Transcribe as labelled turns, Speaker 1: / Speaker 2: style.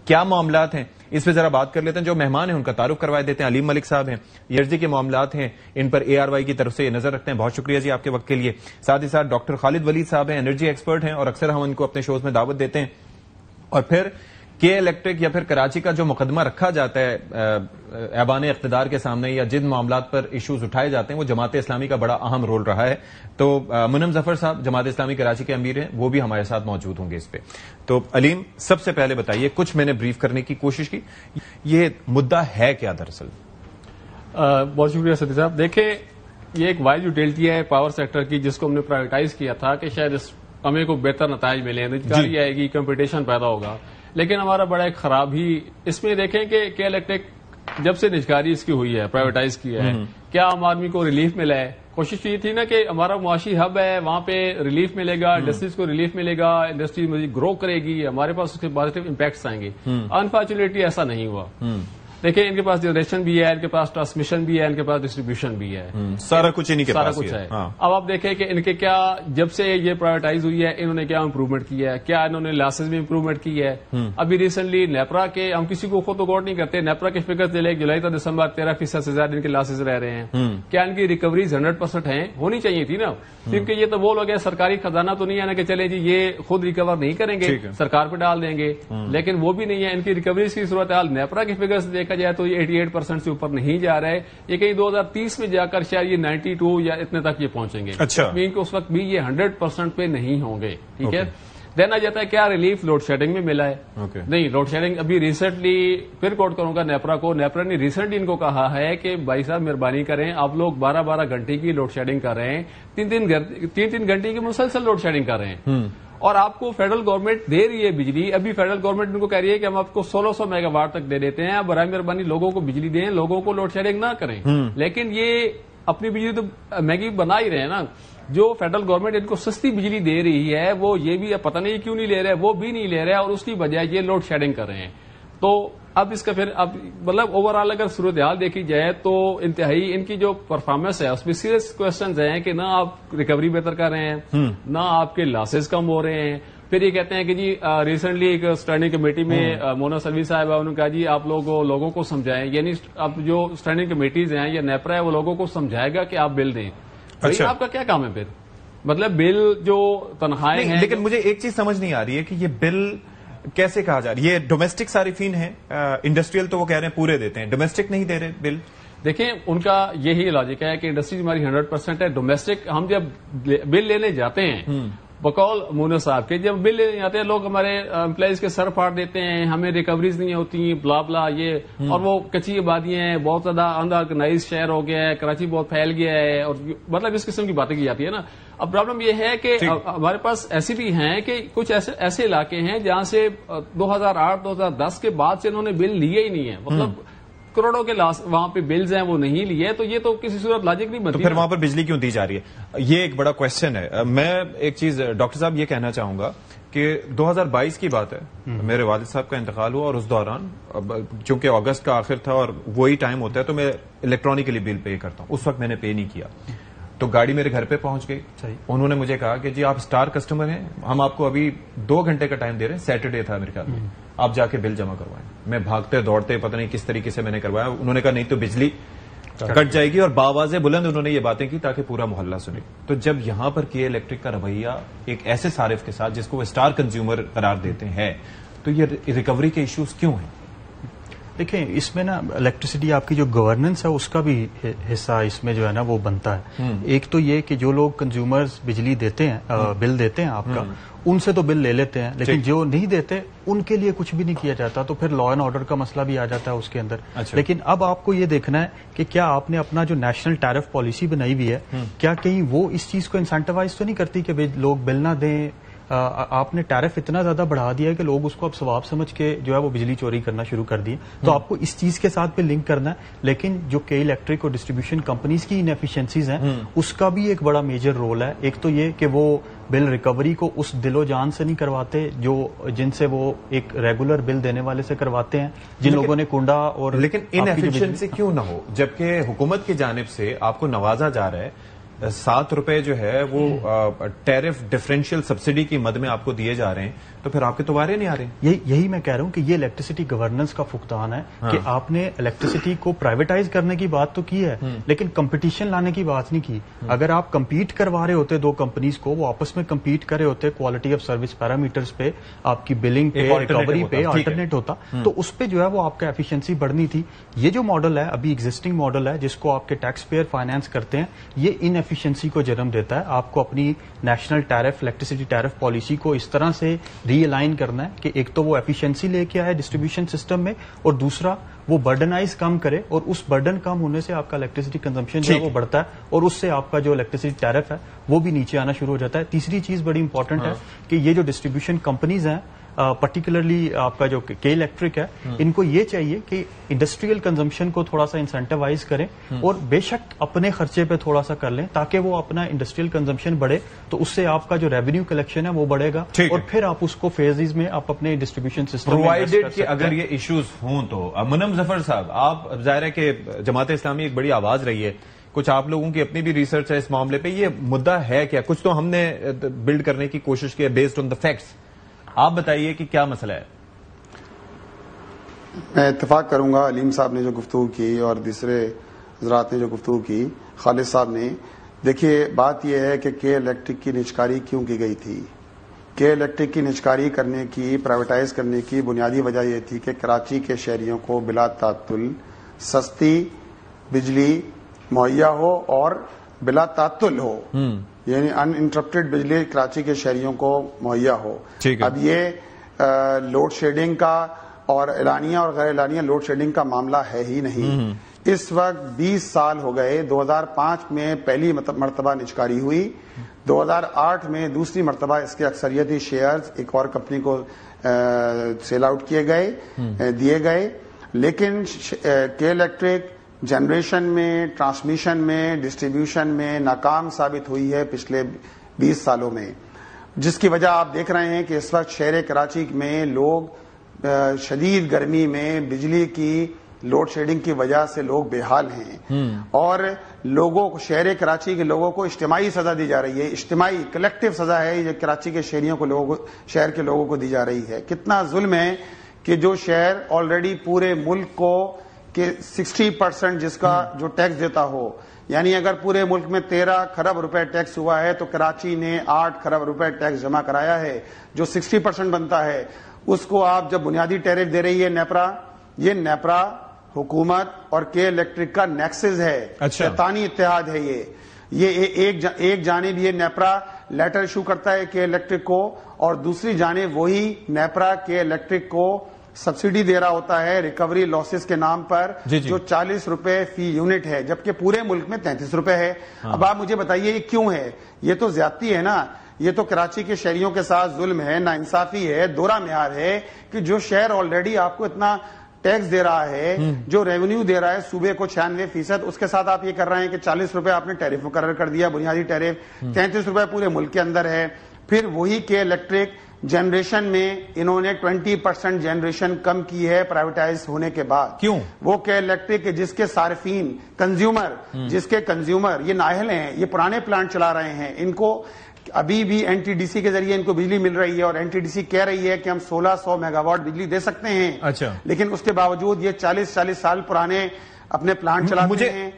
Speaker 1: کیا معاملات ہیں اس پہ ذرا بات کر لیتے ہیں. جو مہمان ہیں ان کا تعارف کروائے دیتے ہیں. علیم ملک صاحب ہیں, ERG کے معاملات ہیں, ان پر ARY کی طرف سے یہ نظر رکھتے ہیں. بہت شکریہ جی آپ کے وقت کے لیے. ساتھ ہی ساتھ ڈاکٹر خالد ولید صاحب ہیں, انرجی ایکسپرٹ ہیں, اور اکثر ہم ان کو اپنے شوز میں دعوت دیتے ہیں. اور پھر کے الیکٹرک یا پھر کراچی کا جو مقدمہ رکھا جاتا ہے ایوان اقتدار کے سامنے, یا جن معاملات پر ایشوز اٹھائے جاتے ہیں, وہ جماعت اسلامی کا بڑا اہم رول رہا ہے. تو منم ظفر صاحب جماعت اسلامی کراچی کے امیر ہیں, وہ بھی ہمارے ساتھ موجود ہوں گے اس پہ. تو علیم, سب سے پہلے بتائیے, کچھ میں نے بریف کرنے کی کوشش کی, یہ مدعا ہے کیا دراصل؟
Speaker 2: بہت شکریہ ستی صاحب. دیکھیں, یہ ایک وائڈ یوٹیلٹی ہے پاور سیکٹر کی, جس کو ہم نے پرائیویٹائز کیا تھا کہ شاید ہمیں کو بہتر نتائج ملیں, نجکاری آئے گی, کمپٹیشن پیدا ہوگا. لیکن ہمارا بڑا ایک خراب ہی اس میں دیکھیں کہ کے الیکٹرک جب سے نجکاری اس کی ہوئی ہے, پرائیویٹائز کیا ہے, کیا عام آدمی کو ریلیف ملا ہے؟ کوشش یہ تھی نا کہ ہمارا معاشی ہب ہے, وہاں پہ ریلیف ملے گا, انڈسٹریز کو ریلیف ملے گا, انڈسٹری مزید گرو کرے گی, ہمارے پاس اس کے پازیٹو امپیکٹس آئیں گے. انفارچونیٹلی ایسا نہیں ہوا. دیکھیں, ان کے پاس جنریشن بھی ہے, ان کے پاس ٹرانسمیشن بھی ہے, ان کے پاس ڈسٹریبیوشن بھی ہے,
Speaker 1: سارا کچھ انہی کے پاس,
Speaker 2: سارا کچھ ہے. اب آپ دیکھیں کہ ان کے کیا, جب سے یہ پرائیویٹائز ہوئی ہے, انہوں نے کیا امپروومنٹ کیا ہے, کیا انہوں نے لاسز میں امپروومنٹ کی ہے. ابھی ریسنٹلی نیپرا کے, ہم کسی کو خود غور نہیں کرتے, نیپرا کے فگر چلے جولائی تا دسمبر 13% سے زیادہ ان کے لاسز رہ رہے ہیں. کیا ان کی ریکوریز 100% ہیں؟ ہونی چاہیے تھی نا, کیونکہ یہ تو وہ لوگ ہیں, سرکاری خزانہ تو نہیں ہے نا کہ چلے جی یہ خود ریکور نہیں کریں گے, سرکار پہ ڈال دیں گے. لیکن وہ بھی نہیں ہے. ان کی ریکوریز کی صورتحال نیپرا کے فگر سے دیکھا جائے تو یہ 88% سے اوپر نہیں جا رہا ہے. یہ کہیں 2030 میں جا کر شاید یہ 92 یا اتنے تک یہ پہنچیں گے. اس وقت بھی یہ 100% پہ نہیں ہوں گے. ٹھیک ہے. دینا جاتا ہے کیا ریلیف لوڈ شیڈنگ میں ملا ہے. نہیں, لوڈ شیڈنگ ابھی ریسنٹلی پھر کوٹ کروں گا نیپرا کو. نیپرا نے ریسنٹلی ان کو کہا ہے کہ بھائی صاحب مہربانی کریں, آپ لوگ 12 گھنٹے کی لوڈ شیڈنگ کر رہے ہیں, 3 گھنٹے کی مسلسل لوڈ شیڈنگ کر رہے ہیں, اور آپ کو فیڈرل گورنمنٹ دے رہی ہے بجلی. ابھی فیڈرل گورنمنٹ ان کو کہہ رہی ہے کہ ہم آپ کو 1600 میگا واٹ تک دے دیتے ہیں, برائے مہربانی لوگوں کو بجلی دیں, لوگوں کو لوڈ شیڈنگ نہ کریں. لیکن یہ اپنی بجلی تو مہنگی بنا ہی رہے ہیں نا. جو فیڈرل گورنمنٹ ان کو سستی بجلی دے رہی ہے, وہ یہ بھی پتہ نہیں کیوں نہیں لے رہے, وہ بھی نہیں لے رہے, اور اس کی بجائے یہ لوڈ شیڈنگ کر رہے ہیں. تو اب اس کا پھر اب مطلب اوور آل اگر صورتحال دیکھی جائے تو انتہائی ان کی جو پرفارمنس ہے اس میں سیریس کوشچنز ہیں کہ نہ آپ ریکوری بہتر کر رہے ہیں, نہ آپ کے لاسز کم ہو رہے ہیں. پھر یہ کہتے ہیں کہ جی ریسنٹلی ایک اسٹینڈنگ کمیٹی میں مونا سلوی صاحب انہوں نے کہا جی آپ لوگوں کو سمجھائیں, یعنی اب جو اسٹینڈنگ کمیٹیز ہیں یا نیپرا ہے وہ لوگوں کو سمجھائے گا کہ آپ بل دیں. آپ کا کیا کام ہے پھر؟ مطلب بل جو تنخواہیں ہیں.
Speaker 1: لیکن مجھے ایک چیز سمجھ نہیں آ رہی ہے کہ یہ بل کیسے کہا جا رہا ہے. یہ ڈومیسٹک صارفین ہیں, انڈسٹریل تو وہ کہہ رہے ہیں پورے دیتے ہیں, ڈومیسٹک نہیں دے رہے بل.
Speaker 2: دیکھیں, ان کا یہی لاجک ہے کہ انڈسٹریز ہماری 100% ہے, ڈومیسٹک ہم جب بل لینے جاتے ہیں بقول مونا صاحب کے, جب بل لینے جاتے ہیں لوگ ہمارے امپلائیز کے سر پھاڑ دیتے ہیں, ہمیں ریکوریز نہیں ہوتی, بلا بلا یہ, اور وہ کچی آبادیاں ہیں, بہت زیادہ انآرگنائز شہر ہو گیا ہے, کراچی بہت پھیل گیا ہے, اور مطلب اس قسم کی باتیں کی جاتی ہے نا. اب پرابلم یہ ہے کہ ہمارے پاس ایسی بھی ہیں کہ کچھ ایسے علاقے ہیں جہاں سے 2008-2010 کے بعد سے انہوں نے بل لیے ہی نہیں ہے, مطلب کروڑوں کے وہاں پہ بلز ہیں وہ نہیں لیے. تو یہ تو کسی صورت لاجک نہیں بنتی.
Speaker 1: تو پھر وہاں پر بجلی کیوں دی جا رہی ہے, یہ ایک بڑا کوشچن ہے. میں ایک چیز ڈاکٹر صاحب یہ کہنا چاہوں گا کہ 2022 کی بات ہے, میرے والد صاحب کا انتقال ہوا, اور اس دوران چونکہ اگست کا آخر تھا اور وہی ٹائم ہوتا ہے تو میں الیکٹرانکلی بل پے کرتا ہوں. اس وقت میں نے پے نہیں کیا, تو گاڑی میرے گھر پہ پہنچ گئی. انہوں نے مجھے کہا کہ جی آپ سٹار کسٹمر ہیں, ہم آپ کو ابھی 2 گھنٹے کا ٹائم دے رہے ہیں, سیٹرڈے تھا میرے خیال میں, آپ جا کے بل جمع کروائیں. میں بھاگتے دوڑتے پتہ نہیں کس طریقے سے میں نے کروایا. انہوں نے کہا نہیں تو بجلی کٹ جائے گی, اور باواز بلند انہوں نے یہ باتیں کی تاکہ پورا محلہ سنے. تو جب یہاں پر کے الیکٹرک کا رویہ ایک ایسے صارف کے ساتھ جس کو وہ اسٹار کنزیومر قرار دیتے ہیں, تو یہ ریکوری کے ایشوز کیوں ہیں؟
Speaker 3: دیکھیں, اس میں نا الیکٹریسٹی آپ کی جو گورننس ہے اس کا بھی حصہ اس میں جو ہے نا وہ بنتا ہے. ایک تو یہ کہ جو لوگ کنزیومرز بجلی دیتے ہیں, بل دیتے ہیں آپ کا, ان سے تو بل لے لیتے ہیں, لیکن جو نہیں دیتے ان کے لیے کچھ بھی نہیں کیا جاتا. تو پھر لا اینڈ آرڈر کا مسئلہ بھی آ جاتا ہے اس کے اندر. لیکن اب آپ کو یہ دیکھنا ہے کہ کیا آپ نے اپنا جو نیشنل ٹیرف پالیسی بنائی ہوئی ہے, کیا کہیں وہ اس چیز کو انسینٹیوائز تو نہیں کرتی کہ لوگ بل نہ دیں. آپ نے ٹیرف اتنا زیادہ بڑھا دیا ہے کہ لوگ اس کو اب ثواب سمجھ کے جو ہے وہ بجلی چوری کرنا شروع کر دیے. تو آپ کو اس چیز کے ساتھ بھی لنک کرنا ہے. لیکن جو کے الیکٹرک اور ڈسٹریبیوشن کمپنیز کی انیفیشنسیز ہیں اس کا بھی ایک بڑا میجر رول ہے. ایک تو یہ کہ وہ بل ریکوری کو اس دل و جان سے نہیں کرواتے جن سے وہ ایک ریگولر بل دینے والے سے کرواتے ہیں, جن لوگوں نے کنڈا اور.
Speaker 1: لیکن انیفیشنسی کیوں نہ ہو جبکہ حکومت کی جانب سے آپ کو نوازا جا رہا ہے ₹7 جو ہے وہ ٹیرف ڈفرینشیل سبسڈی کی مد میں آپ کو دیے جا رہے ہیں, تو پھر آپ کے دوبارے نہیں آ رہے ہیں.
Speaker 3: یہی میں کہہ رہا ہوں کہ یہ الیکٹریسٹی گورننس کا فقدان ہے کہ آپ نے الیکٹریسٹی کو پرائیویٹائز کرنے کی بات تو کی ہے لیکن کمپٹیشن لانے کی بات نہیں کی. اگر آپ کمپیٹ کروا رہے ہوتے دو کمپنیز کو, وہ آپس میں کمپیٹ کر رہے ہوتے کوالٹی آف سروس پیرامیٹرز پہ, آپ کی بلنگ پہ, ریکوری پہ آلٹرنیٹ ہوتا, تو اس پہ جو ہے وہ آپ کا ایفیشنسی بڑھنی تھی. یہ جو ماڈل ہے ابھی ایگزسٹنگ ماڈل ہے جس کو آپ کے ٹیکس پیئر فائنانس کرتے ہیں, یہ ان ایفیشنسی کو جنم دیتا ہے. آپ کو اپنی national tariff electricity tariff policy کو اس طرح سے ری الائن کرنا ہے کہ ایک تو وہ ایفیشنسی لے کے آئے ڈسٹریبیوشن سسٹم میں, اور دوسرا وہ برڈنائز کم کرے, اور اس برڈن کم ہونے سے آپ کا الیکٹریسٹی کنزمپشن جو ہے وہ بڑھتا ہے, اور اس سے آپ کا جو الیکٹریسٹی ٹیرف ہے وہ بھی نیچے آنا شروع ہو جاتا ہے. تیسری چیز بڑی امپورٹنٹ ہے کہ یہ جو ڈسٹریبیوشن کمپنیز ہیں, پرٹیکولرلی آپ کا جو کے الیکٹرک ہے, ان کو یہ چاہیے کہ انڈسٹریل کنزمپشن کو تھوڑا سا انسینٹیوائز کریں, اور بے شک اپنے خرچے پہ تھوڑا سا کر لیں تاکہ وہ اپنا انڈسٹریل کنزمپشن بڑھے, تو اس سے آپ کا جو ریونیو کلیکشن ہے وہ بڑھے گا, اور پھر آپ اس کو فیزز میں آپ اپنے ڈسٹریبیوشن سسٹم
Speaker 1: پرووائڈیڈ کہ اگر یہ ایشوز ہوں تو. منم ظفر صاحب, آپ ظاہر ہے کہ جماعت اسلامی ایک بڑی آواز رہی ہے, کچھ آپ لوگوں کی اپنی بھی ریسرچ ہے اس معاملے پہ, یہ مدعا ہے کیا؟ کچھ تو ہم نے بلڈ کرنے کی کوشش کی ہے بیسڈ آن دا فیکٹس. آپ بتائیے کہ کیا مسئلہ ہے.
Speaker 4: میں اتفاق کروں گا علیم صاحب نے جو گفتگو کی اور دوسرے حضرات نے جو گفتگو کی, خالد صاحب نے. دیکھیے بات یہ ہے کہ کے الیکٹرک کی نجکاری کیوں کی گئی تھی. کے الیکٹرک کی نجکاری کرنے کی, پرائیویٹائز کرنے کی بنیادی وجہ یہ تھی کہ کراچی کے شہریوں کو بلا تعطل سستی بجلی مہیا ہو اور بلا تعطل ہو, یعنی ان انٹرپٹڈ بجلی کراچی کے شہریوں کو مہیا ہو. اب یہ لوڈ شیڈنگ کا اور اعلانیہ اور غیر اعلانیہ لوڈ شیڈنگ کا معاملہ ہے ہی نہیں. اس وقت 20 سال ہو گئے. 2005 میں پہلی مرتبہ نجکاری ہوئی, 2008 میں دوسری مرتبہ اس کے اکثریتی شیئرز ایک اور کمپنی کو سیل آؤٹ دیے گئے. لیکن کے الیکٹرک جنریشن میں, ٹرانسمیشن میں, ڈسٹریبیوشن میں ناکام ثابت ہوئی ہے پچھلے 20 سالوں میں, جس کی وجہ آپ دیکھ رہے ہیں کہ اس وقت شہر کراچی میں لوگ شدید گرمی میں بجلی کی لوڈ شیڈنگ کی وجہ سے لوگ بے حال ہیں, اور لوگوں کو, شہر کراچی کے لوگوں کو اجتماعی سزا دی جا رہی ہے. اجتماعی کلیکٹیو سزا ہے یہ کراچی کے شہریوں کو, شہر کے لوگوں کو دی جا رہی ہے. کتنا ظلم ہے کہ جو شہر آلریڈی پورے ملک کو کہ 60% جس کا جو ٹیکس دیتا ہو, یعنی اگر پورے ملک میں 13 کھرب روپے ٹیکس ہوا ہے تو کراچی نے 8 کھرب روپے ٹیکس جمع کرایا ہے, جو 60% بنتا ہے. اس کو آپ جب بنیادی ٹیرف دے رہی ہے نیپرا, یہ نیپرا حکومت اور کے الیکٹرک کا نیکسس ہے, شیطانی اتحاد ہے. یہ ایک جانب یہ نیپرا لیٹر ایشو کرتا ہے کے الیکٹرک کو, اور دوسری جانب وہی نیپرا کے الیکٹرک کو سبسڈی دے رہا ہوتا ہے ریکوری لاسز کے نام پر, جو 40 روپے فی یونٹ ہے, جبکہ پورے ملک میں 33 روپے ہے. اب آپ مجھے بتائیے یہ کیوں ہے؟ یہ تو زیادتی ہے نا, یہ تو کراچی کے شہریوں کے ساتھ ظلم ہے, ناانصافی ہے, دوہرا معیار ہے کہ جو شہر آلریڈی آپ کو اتنا ٹیکس دے رہا ہے, جو ریونیو دے رہا ہے صوبے کو 96%, اس کے ساتھ آپ یہ کر رہے ہیں کہ 40 روپے آپ نے ٹیرف مقرر کر دیا, بنیادی ٹیرف 33 روپے پورے ملک کے اندر ہے. پھر وہی کے الیکٹرک جنریشن میں انہوں نے 20% جنریشن کم کی ہے پرائیویٹائز ہونے کے بعد.
Speaker 1: کیوں؟
Speaker 4: وہ کے الیکٹرک جس کے صارفین کنزیومر, جس کے کنزیومر یہ نااہل ہیں, یہ پرانے پلانٹ چلا رہے ہیں, ان کو ابھی بھی این ٹی ڈی سی کے ذریعے ان کو بجلی مل رہی ہے, اور این ٹی ڈی سی کہہ رہی ہے کہ ہم 1600 میگا واٹ بجلی دے سکتے ہیں.
Speaker 1: اچھا,
Speaker 4: لیکن اس کے باوجود یہ 40 سال پرانے اپنے پلانٹ چلاتے ہیں.